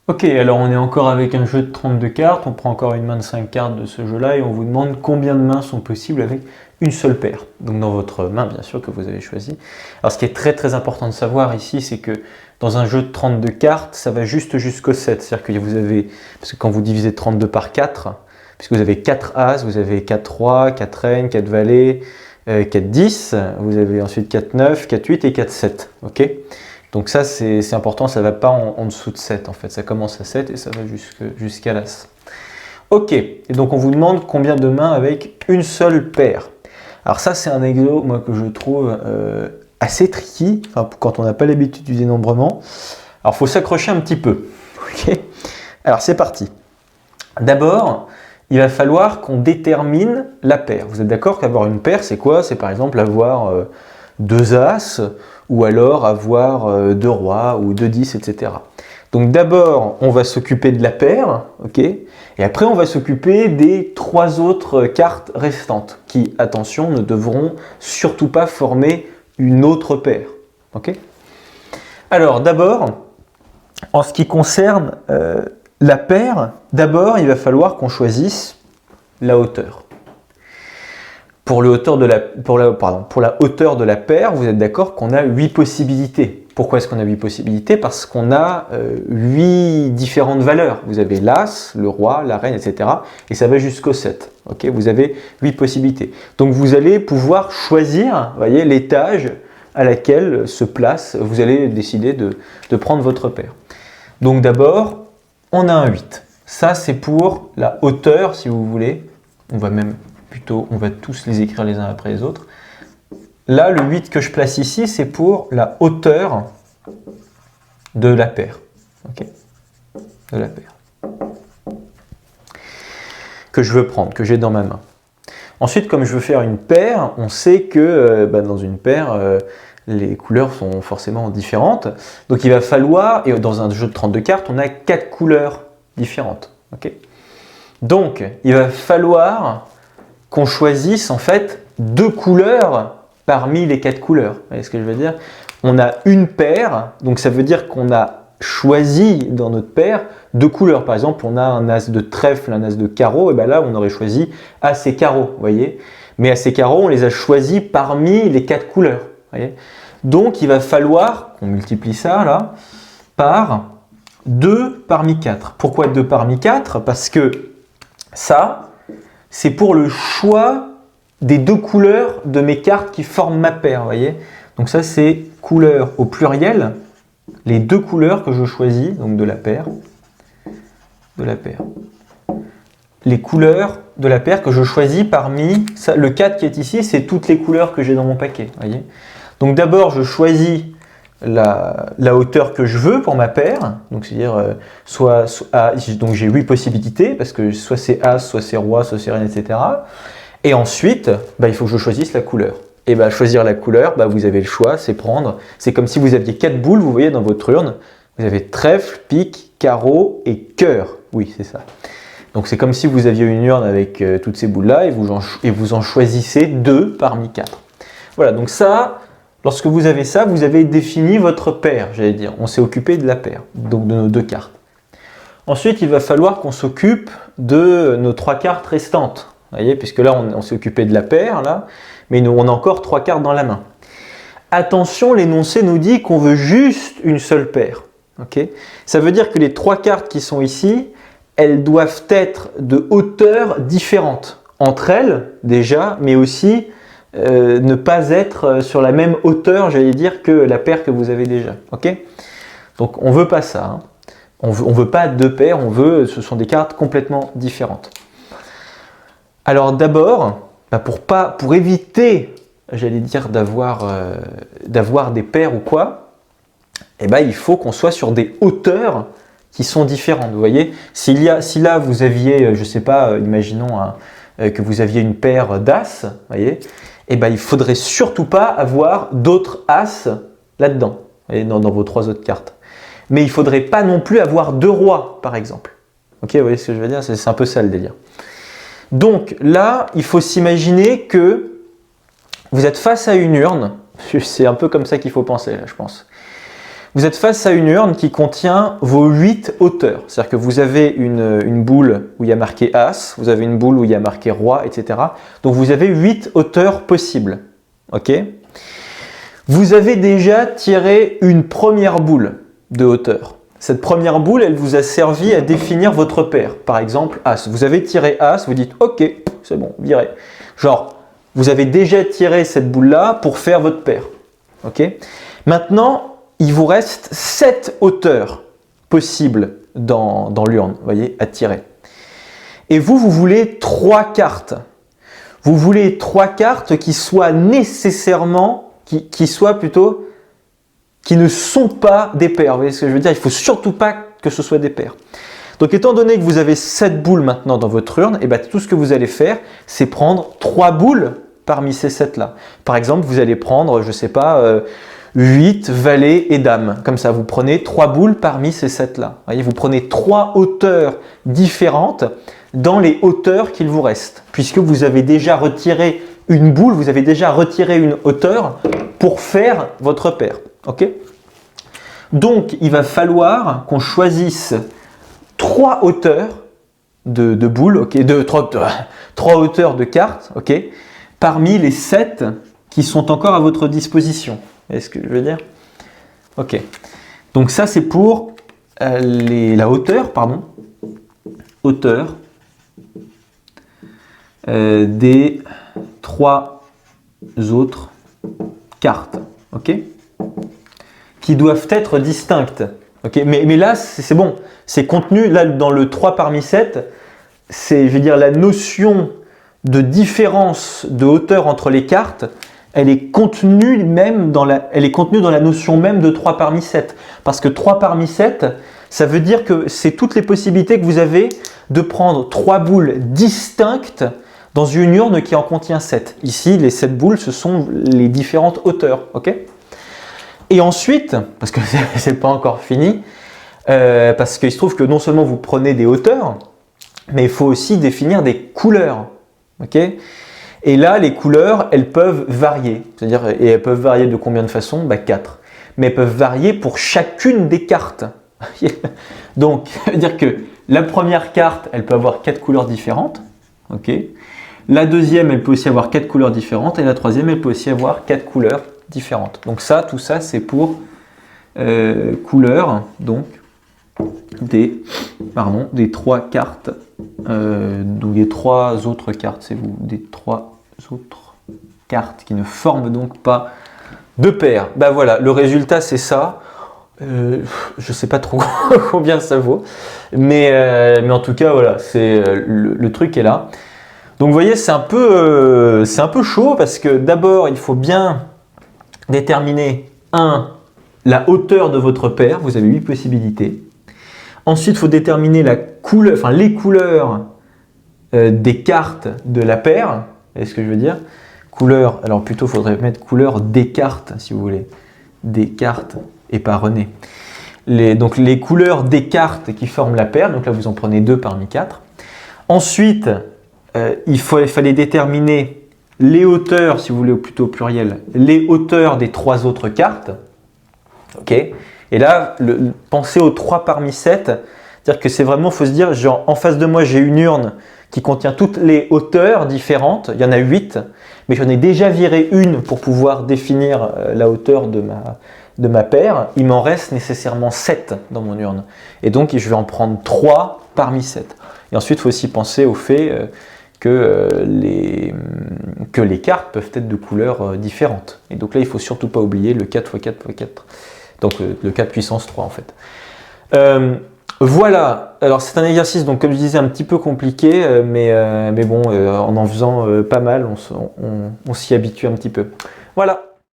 Ok, alors on est encore avec un jeu de 32 cartes, on prend encore une main de 5 cartes de ce jeu-là et on vous demande combien de mains sont possibles avec une seule paire. Donc dans votre main, bien sûr, que vous avez choisi. Alors ce qui est très important de savoir ici, c'est que dans un jeu de 32 cartes, ça va juste jusqu'au 7. C'est-à-dire que vous avez, parce que quand vous divisez 32 par 4, puisque vous avez 4 As, vous avez 4 Rois, 4 Reines, 4 Valets, 4 10, vous avez ensuite 4 9, 4 8 et 4 7. Ok ? Donc ça c'est important, ça ne va pas en dessous de 7 en fait, ça commence à 7 et ça va jusqu'à l'As. Ok, et donc on vous demande combien de mains avec une seule paire. Alors ça c'est un exo moi, que je trouve assez tricky, enfin, quand on n'a pas l'habitude du dénombrement. Alors il faut s'accrocher un petit peu. Okay, alors c'est parti. D'abord, il va falloir qu'on détermine la paire. Vous êtes d'accord qu'avoir une paire c'est quoi? C'est par exemple avoir 2 As, ou alors avoir 2 rois ou 2 10, etc. Donc d'abord, on va s'occuper de la paire, ok, et après on va s'occuper des 3 autres cartes restantes, qui, attention, ne devront surtout pas former une autre paire. Ok. Alors d'abord, en ce qui concerne la paire, d'abord il va falloir qu'on choisisse la hauteur. Pour la hauteur de la paire, vous êtes d'accord qu'on a 8 possibilités. Pourquoi est-ce qu'on a 8 possibilités? Parce qu'on a 8 différentes valeurs. Vous avez l'As, le Roi, la Reine, etc. Et ça va jusqu'au 7. Okay, vous avez 8 possibilités. Donc vous allez pouvoir choisir, voyez, l'étage à laquelle se place, vous allez décider de prendre votre paire. Donc d'abord, on a un 8. Ça, c'est pour la hauteur, si vous voulez. On va tous les écrire les uns après les autres. Là, le 8 que je place ici, c'est pour la hauteur de la paire. Okay, de la paire. Que je veux prendre, que j'ai dans ma main. Ensuite, comme je veux faire une paire, on sait que dans une paire, les couleurs sont forcément différentes. Donc il va falloir, et dans un jeu de 32 cartes, on a 4 couleurs différentes. Okay, donc, il va falloir qu'on choisisse en fait 2 couleurs parmi les 4 couleurs. Vous voyez ce que je veux dire? On a une paire, donc ça veut dire qu'on a choisi dans notre paire 2 couleurs. Par exemple, on a un As de trèfle, un As de carreau, et bien là on aurait choisi As et carreau, vous voyez? Mais As et carreau, on les a choisis parmi les 4 couleurs. Vous voyez? Donc il va falloir qu'on multiplie ça là par 2 parmi 4. Pourquoi 2 parmi 4? Parce que ça, c'est pour le choix des 2 couleurs de mes cartes qui forment ma paire, vous voyez. Donc ça, c'est couleurs au pluriel, les 2 couleurs que je choisis, donc de la paire. Les couleurs de la paire que je choisis parmi, ça, le 4 qui est ici, c'est toutes les couleurs que j'ai dans mon paquet, vous voyez. Donc d'abord, je choisis la hauteur que je veux pour ma paire, donc c'est-à-dire donc j'ai 8 possibilités parce que soit c'est As, soit c'est Roi, soit c'est Reine, etc. Et ensuite, il faut que je choisisse la couleur. Et choisir la couleur, vous avez le choix, c'est comme si vous aviez 4 boules, vous voyez dans votre urne, vous avez trèfle, pique, carreau et cœur. Oui, c'est ça. Donc c'est comme si vous aviez une urne avec toutes ces boules-là et vous en choisissez 2 parmi 4. Voilà, donc ça. Lorsque vous avez ça, vous avez défini votre paire, j'allais dire. On s'est occupé de la paire, donc de nos 2 cartes. Ensuite, il va falloir qu'on s'occupe de nos 3 cartes restantes. Vous voyez, puisque là, on s'est occupé de la paire, là, mais on a encore 3 cartes dans la main. Attention, l'énoncé nous dit qu'on veut juste une seule paire. Okay, ça veut dire que les 3 cartes qui sont ici, elles doivent être de hauteurs différentes. Entre elles, déjà, mais aussi ne pas être sur la même hauteur, j'allais dire, que la paire que vous avez déjà. Okay, donc on ne veut pas ça. Hein. On veut pas 2 paires, ce sont des cartes complètement différentes. Alors d'abord, pour éviter, j'allais dire, d'avoir des paires ou quoi, il faut qu'on soit sur des hauteurs qui sont différentes. Vous voyez, si là vous aviez, je ne sais pas, imaginons que vous aviez une paire d'As, vous voyez, il ne faudrait surtout pas avoir d'autres As là-dedans, dans vos 3 autres cartes. Mais il ne faudrait pas non plus avoir 2 rois, par exemple. Ok, vous voyez ce que je veux dire? C'est un peu ça le délire. Donc là, il faut s'imaginer que vous êtes face à une urne. C'est un peu comme ça qu'il faut penser, là, je pense. Vous êtes face à une urne qui contient vos 8 hauteurs. C'est-à-dire que vous avez une boule où il y a marqué As, vous avez une boule où il y a marqué Roi, etc. Donc vous avez 8 hauteurs possibles. Ok? Vous avez déjà tiré une première boule de hauteur. Cette première boule, elle vous a servi à définir votre paire. Par exemple, As. Vous avez tiré As, vous dites ok, c'est bon, virez. Genre, vous avez déjà tiré cette boule-là pour faire votre paire. Ok? Maintenant, il vous reste 7 hauteurs possibles dans l'urne, vous voyez, à tirer. Et vous voulez 3 cartes. Vous voulez 3 cartes qui soient nécessairement, qui ne sont pas des paires. Vous voyez ce que je veux dire? Il ne faut surtout pas que ce soit des paires. Donc, étant donné que vous avez 7 boules maintenant dans votre urne, et bien, tout ce que vous allez faire, c'est prendre 3 boules parmi ces 7-là. Par exemple, vous allez prendre, je ne sais pas, 8, valets et dames. Comme ça, vous prenez 3 boules parmi ces 7-là. Vous prenez 3 hauteurs différentes dans les hauteurs qu'il vous reste. Puisque vous avez déjà retiré une boule, vous avez déjà retiré une hauteur pour faire votre paire. Ok? Donc, il va falloir qu'on choisisse 3 hauteurs de boules, okay, 3 hauteurs de cartes, okay, parmi les 7 qui sont encore à votre disposition. Est-ce que je veux dire? Ok. Donc ça, c'est pour la hauteur, hauteur des 3 autres cartes, ok, qui doivent être distinctes. Okay, mais là, c'est bon, c'est contenu là dans le 3 parmi 7, c'est, je veux dire, la notion de différence de hauteur entre les cartes, elle est contenue dans la notion même de 3 parmi 7. Parce que 3 parmi 7, ça veut dire que c'est toutes les possibilités que vous avez de prendre 3 boules distinctes dans une urne qui en contient 7. Ici, les 7 boules, ce sont les différentes hauteurs. Okay? Et ensuite, parce que ce n'est pas encore fini, parce qu'il se trouve que non seulement vous prenez des hauteurs, mais il faut aussi définir des couleurs. Okay? Et là, les couleurs, elles peuvent varier. C'est-à-dire, et elles peuvent varier de combien de façons? 4. Mais elles peuvent varier pour chacune des cartes. Donc, ça veut dire que la première carte, elle peut avoir 4 couleurs différentes. Okay? La deuxième, elle peut aussi avoir 4 couleurs différentes. Et la troisième, elle peut aussi avoir 4 couleurs différentes. Donc ça, tout ça, c'est pour couleurs, donc des 3 cartes, donc des 3 autres cartes, c'est vous, des 3 autres cartes qui ne forment donc pas de paire. Ben voilà, le résultat c'est ça. Je ne sais pas trop combien ça vaut, mais en tout cas voilà, c'est le truc est là. Donc vous voyez, c'est un peu chaud parce que d'abord il faut bien déterminer la hauteur de votre paire. Vous avez 8 possibilités. Ensuite, il faut déterminer les couleurs des cartes de la paire. Vous voyez ce que je veux dire? Couleur, alors plutôt, il faudrait mettre couleur des cartes, si vous voulez. Des cartes et pas René. Donc, les couleurs des cartes qui forment la paire. Donc là, vous en prenez 2 parmi 4. Ensuite, il fallait déterminer les hauteurs, si vous voulez, ou plutôt au pluriel, les hauteurs des 3 autres cartes. Ok? Et là, pensez aux 3 parmi 7, c'est-à-dire que c'est vraiment, il faut se dire, genre en face de moi, j'ai une urne qui contient toutes les hauteurs différentes, il y en a 8, mais j'en ai déjà viré une pour pouvoir définir la hauteur de ma paire, il m'en reste nécessairement 7 dans mon urne. Et donc, je vais en prendre 3 parmi 7. Et ensuite, il faut aussi penser au fait que les cartes peuvent être de couleurs différentes. Et donc là, il ne faut surtout pas oublier le 4 x 4 x 4. Donc le 4 puissance 3 en fait. Voilà, alors c'est un exercice, donc comme je disais, un petit peu compliqué, mais bon, en faisant pas mal, on s'y habitue un petit peu. Voilà.